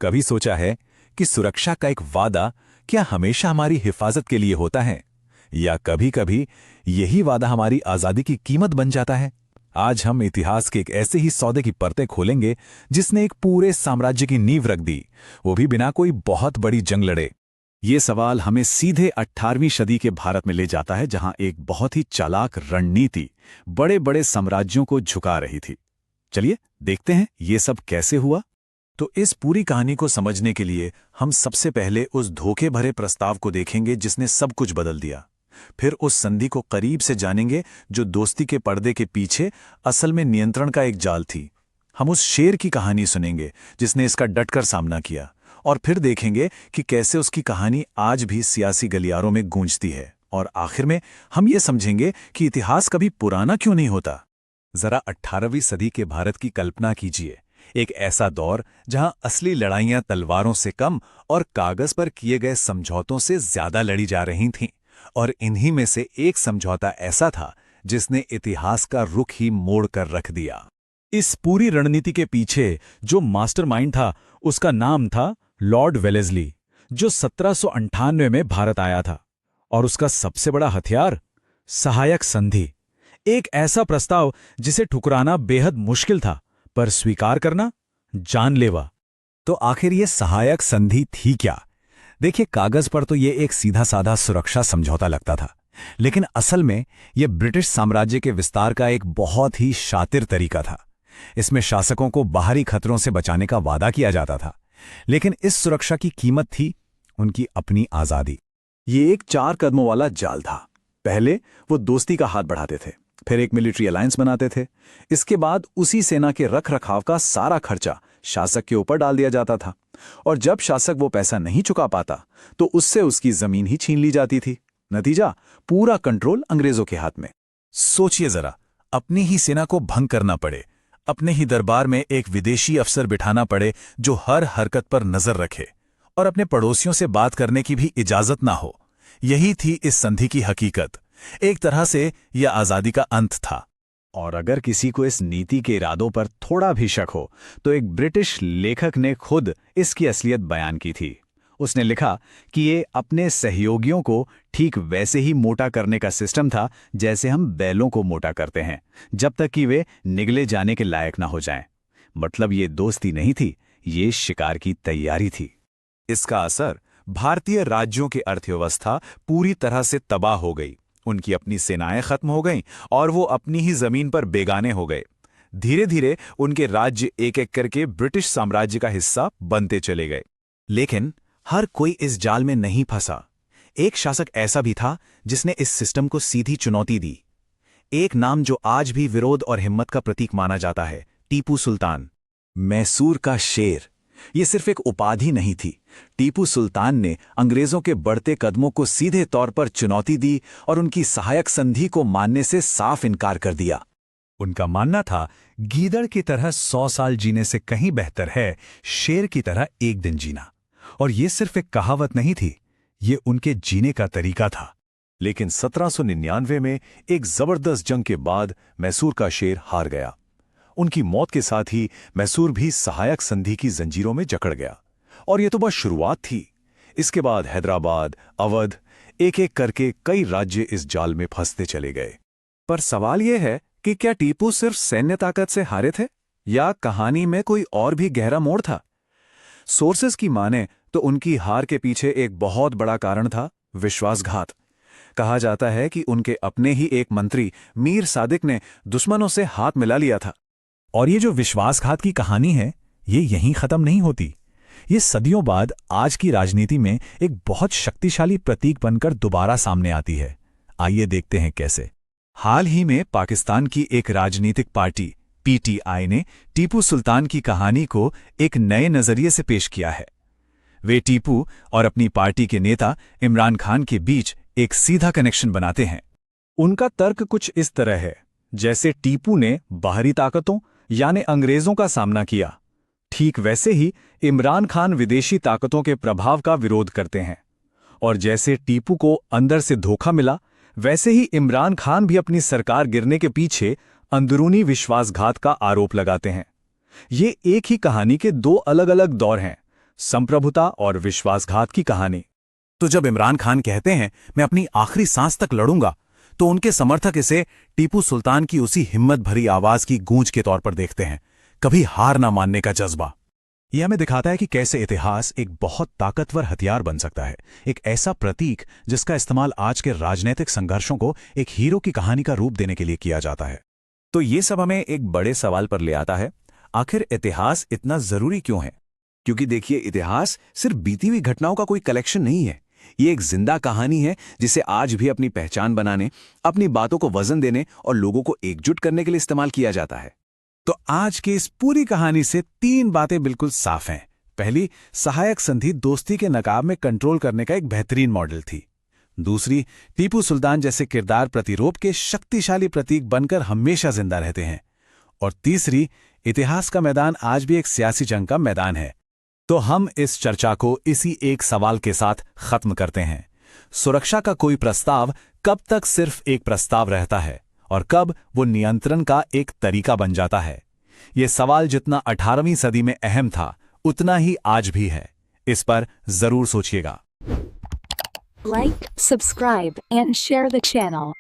कभी सोचा है कि सुरक्षा का एक वादा क्या हमेशा हमारी हिफाजत के लिए होता है, या कभी-कभी यही वादा हमारी आजादी की कीमत बन जाता है? आज हम इतिहास के एक ऐसे ही सौदे की परतें खोलेंगे जिसने एक पूरे साम्राज्य की नींव रख दी, वो भी बिना कोई बहुत बड़ी जंग लड़े। ये सवाल हमें सीधे 18वीं सदी के भारत में ले जाता है, जहां एक बहुत ही चालाक रणनीति बड़े बड़े साम्राज्यों को झुका रही थी। चलिए देखते हैं ये सब कैसे हुआ। तो इस पूरी कहानी को समझने के लिए हम सबसे पहले उस धोखे भरे प्रस्ताव को देखेंगे जिसने सब कुछ बदल दिया। फिर उस संधि को करीब से जानेंगे जो दोस्ती के पर्दे के पीछे असल में नियंत्रण का एक जाल थी। हम उस शेर की कहानी सुनेंगे जिसने इसका डटकर सामना किया, और फिर देखेंगे कि कैसे उसकी कहानी आज भी सियासी गलियारों में गूंजती है। और आखिर में हम ये समझेंगे कि इतिहास कभी पुराना क्यों नहीं होता। जरा 18वीं सदी के भारत की कल्पना कीजिए, एक ऐसा दौर जहां असली लड़ाइयां तलवारों से कम और कागज पर किए गए समझौतों से ज्यादा लड़ी जा रही थीं। और इन्हीं में से एक समझौता ऐसा था जिसने इतिहास का रुख ही मोड़ कर रख दिया। इस पूरी रणनीति के पीछे जो मास्टरमाइंड था उसका नाम था लॉर्ड वेलेस्ली, जो 1798 में भारत आया था। और उसका सबसे बड़ा हथियार सहायक संधि, एक ऐसा प्रस्ताव जिसे ठुकराना बेहद मुश्किल था पर स्वीकार करना जानलेवा। तो आखिर ये सहायक संधि थी क्या? देखिए, कागज पर तो ये एक सीधा साधा सुरक्षा समझौता लगता था, लेकिन असल में यह ब्रिटिश साम्राज्य के विस्तार का एक बहुत ही शातिर तरीका था। इसमें शासकों को बाहरी खतरों से बचाने का वादा किया जाता था, लेकिन इस सुरक्षा की कीमत थी उनकी अपनी आजादी। ये एक 4 कदमों वाला जाल था। पहले वो दोस्ती का हाथ बढ़ाते थे, फिर एक मिलिट्री अलायंस बनाते थे। इसके बाद उसी सेना के रख रखाव का सारा खर्चा शासक के ऊपर डाल दिया जाता था, और जब शासक वो पैसा नहीं चुका पाता तो उससे उसकी जमीन ही छीन ली जाती थी। नतीजा, पूरा कंट्रोल अंग्रेजों के हाथ में। सोचिए जरा, अपनी ही सेना को भंग करना पड़े, अपने ही दरबार में एक विदेशी अफसर बिठाना पड़े जो हर हरकत पर नजर रखे, और अपने पड़ोसियों से बात करने की भी इजाजत ना हो। यही थी इस संधि की हकीकत। एक तरह से यह आजादी का अंत था। और अगर किसी को इस नीति के इरादों पर थोड़ा भी शक हो तो एक ब्रिटिश लेखक ने खुद इसकी असलियत बयान की थी। उसने लिखा कि ये अपने सहयोगियों को ठीक वैसे ही मोटा करने का सिस्टम था जैसे हम बैलों को मोटा करते हैं, जब तक कि वे निगले जाने के लायक ना हो जाएं। मतलब ये दोस्ती नहीं थी, ये शिकार की तैयारी थी। इसका असर भारतीय राज्यों की अर्थव्यवस्था पूरी तरह से तबाह हो गई। उनकी अपनी सेनाएं खत्म हो गईं और वो अपनी ही जमीन पर बेगाने हो गए। धीरे धीरे उनके राज्य एक एक करके ब्रिटिश साम्राज्य का हिस्सा बनते चले गए। लेकिन हर कोई इस जाल में नहीं फंसा। एक शासक ऐसा भी था जिसने इस सिस्टम को सीधी चुनौती दी। एक नाम जो आज भी विरोध और हिम्मत का प्रतीक माना जाता है, टीपू सुल्तान। मैसूर का शेर, ये सिर्फ एक उपाधि नहीं थी। टीपू सुल्तान ने अंग्रेजों के बढ़ते कदमों को सीधे तौर पर चुनौती दी और उनकी सहायक संधि को मानने से साफ इनकार कर दिया। उनका मानना था, गीदड़ की तरह 100 साल जीने से कहीं बेहतर है शेर की तरह एक दिन जीना। और ये सिर्फ एक कहावत नहीं थी, ये उनके जीने का तरीका था। लेकिन 1799 में एक जबरदस्त जंग के बाद मैसूर का शेर हार गया। उनकी मौत के साथ ही मैसूर भी सहायक संधि की जंजीरों में जकड़ गया। और यह तो बस शुरुआत थी। इसके बाद हैदराबाद, अवध, एक एक करके कई राज्य इस जाल में फंसते चले गए। पर सवाल यह है कि क्या टीपू सिर्फ सैन्य ताकत से हारे थे, या कहानी में कोई और भी गहरा मोड़ था? सोर्सेस की माने तो उनकी हार के पीछे एक बहुत बड़ा कारण था विश्वासघात। कहा जाता है कि उनके अपने ही एक मंत्री मीर सादिक ने दुश्मनों से हाथ मिला लिया था। और ये जो विश्वासघात की कहानी है, ये यहीं खत्म नहीं होती। ये सदियों बाद आज की राजनीति में एक बहुत शक्तिशाली प्रतीक बनकर दोबारा सामने आती है। आइए देखते हैं कैसे। हाल ही में पाकिस्तान की एक राजनीतिक पार्टी पीटीआई ने टीपू सुल्तान की कहानी को एक नए नजरिए से पेश किया है। वे टीपू और अपनी पार्टी के नेता इमरान खान के बीच एक सीधा कनेक्शन बनाते हैं। उनका तर्क कुछ इस तरह है, जैसे टीपू ने बाहरी ताकतों यानी अंग्रेजों का सामना किया, ठीक वैसे ही इमरान खान विदेशी ताकतों के प्रभाव का विरोध करते हैं। और जैसे टीपू को अंदर से धोखा मिला, वैसे ही इमरान खान भी अपनी सरकार गिरने के पीछे अंदरूनी विश्वासघात का आरोप लगाते हैं। ये एक ही कहानी के दो अलग अलग दौर हैं, संप्रभुता और विश्वासघात की कहानी। तो जब इमरान खान कहते हैं मैं अपनी आखिरी सांस तक लड़ूंगा, तो उनके समर्थक इसे टीपू सुल्तान की उसी हिम्मत भरी आवाज की गूंज के तौर पर देखते हैं, कभी हार ना मानने का जज्बा। यह हमें दिखाता है कि कैसे इतिहास एक बहुत ताकतवर हथियार बन सकता है, एक ऐसा प्रतीक जिसका इस्तेमाल आज के राजनीतिक संघर्षों को एक हीरो की कहानी का रूप देने के लिए किया जाता है। तो ये सब हमें एक बड़े सवाल पर ले आता है, आखिर इतिहास इतना जरूरी क्यों है? क्योंकि देखिए, इतिहास सिर्फ बीती हुई घटनाओं का कोई कलेक्शन नहीं है। ये एक जिंदा कहानी है जिसे आज भी अपनी पहचान बनाने, अपनी बातों को वजन देने और लोगों को एकजुट करने के लिए इस्तेमाल किया जाता है। तो आज की इस पूरी कहानी से 3 बातें बिल्कुल साफ हैं। पहली, सहायक संधि दोस्ती के नकाब में कंट्रोल करने का एक बेहतरीन मॉडल थी। दूसरी, टीपू सुल्तान जैसे किरदार प्रतिरोध के शक्तिशाली प्रतीक बनकर हमेशा जिंदा रहते हैं। और तीसरी, इतिहास का मैदान आज भी एक सियासी जंग का मैदान है। तो हम इस चर्चा को इसी एक सवाल के साथ खत्म करते हैं। सुरक्षा का कोई प्रस्ताव कब तक सिर्फ एक प्रस्ताव रहता है और कब वो नियंत्रण का एक तरीका बन जाता है? ये सवाल जितना 18वीं सदी में अहम था, उतना ही आज भी है। इस पर जरूर सोचिएगा। Like, subscribe, and share the channel.